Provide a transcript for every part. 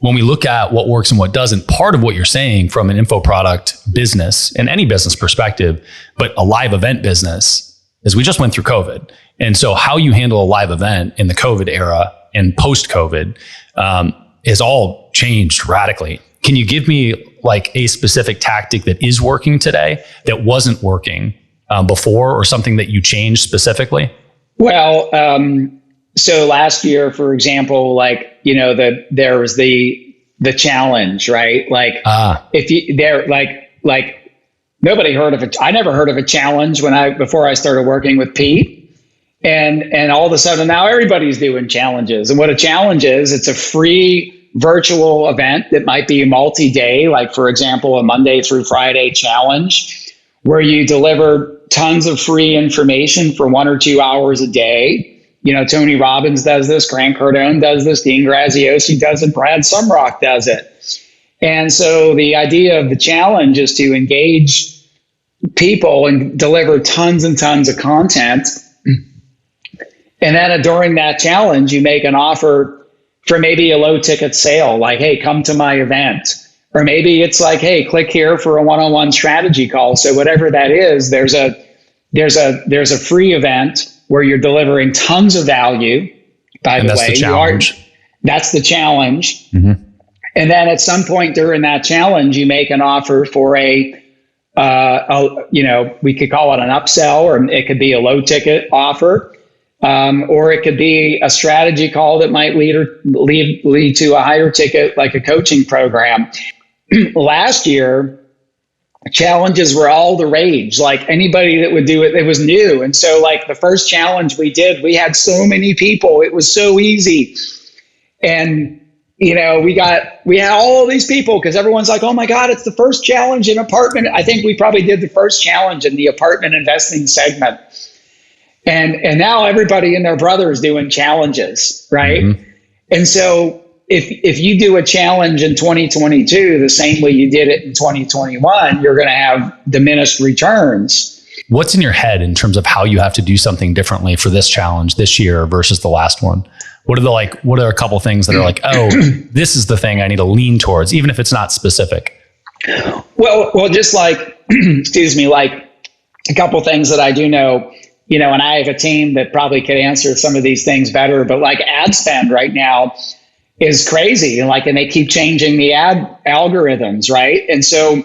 when we look at what works and what doesn't, part of what you're saying from an info product business and any business perspective, but a live event business, is we just went through COVID. And so how you handle a live event in the COVID era and post-COVID has all changed radically. Can you give me like a specific tactic that is working today that wasn't working before, or something that you changed specifically? Well, so last year, for example, like, you know, there was the challenge, right? Like if you there, like nobody heard of it. I never heard of a challenge before I started working with Pete. And all of a sudden now everybody's doing challenges. And what a challenge is, it's a free virtual event that might be multi-day, like for example, a Monday through Friday challenge, where you deliver tons of free information for 1 or 2 hours a day. You know, Tony Robbins does this, Grant Cardone does this, Dean Graziosi does it, Brad Sumrok does it. And so the idea of the challenge is to engage people and deliver tons and tons of content. And then during that challenge, you make an offer for maybe a low ticket sale, like, hey, come to my event. Or maybe it's like, hey, click here for a one-on-one strategy call. So whatever that is, there's a free event where you're delivering tons of value. By the way, that's the challenge. That's the challenge. Mm-hmm. And then at some point during that challenge, you make an offer for we could call it an upsell, or it could be a low ticket offer. Or it could be a strategy call that might lead to a higher ticket, like a coaching program. Last year, challenges were all the rage. Like anybody that would do it, it was new. And so like the first challenge we did, we had so many people. It was so easy. And, you know, we had all these people because everyone's like, oh my God, it's the first challenge in apartment. I think we probably did the first challenge in the apartment investing segment. And now everybody and their brother is doing challenges, right? Mm-hmm. And so if you do a challenge in 2022 the same way you did it in 2021, you're going to have diminished returns. What's in your head in terms of how you have to do something differently for this challenge this year versus the last one? What are a couple things that are like, oh, this is the thing I need to lean towards, even if it's not specific? Well, just like, excuse me, like a couple things that I do know. You know, and I have a team that probably could answer some of these things better, but like ad spend right now is crazy. And they keep changing the ad algorithms, right? And so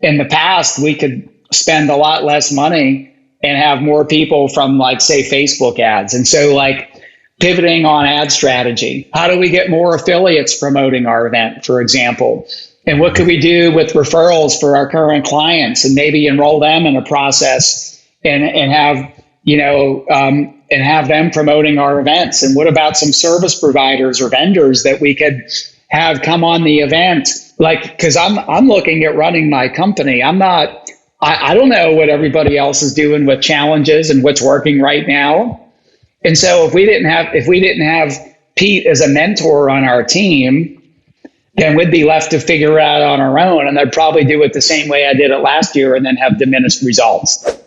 in the past, we could spend a lot less money and have more people from like, say, Facebook ads. And so like pivoting on ad strategy, how do we get more affiliates promoting our event, for example? And what could we do with referrals for our current clients and maybe enroll them in a process and have and have them promoting our events? And what about some service providers or vendors that we could have come on the event? Like, because I'm looking at running my company. I don't know what everybody else is doing with challenges and what's working right now. And so if we didn't have Pete as a mentor on our team, then we'd be left to figure it out on our own. And I'd probably do it the same way I did it last year and then have diminished results.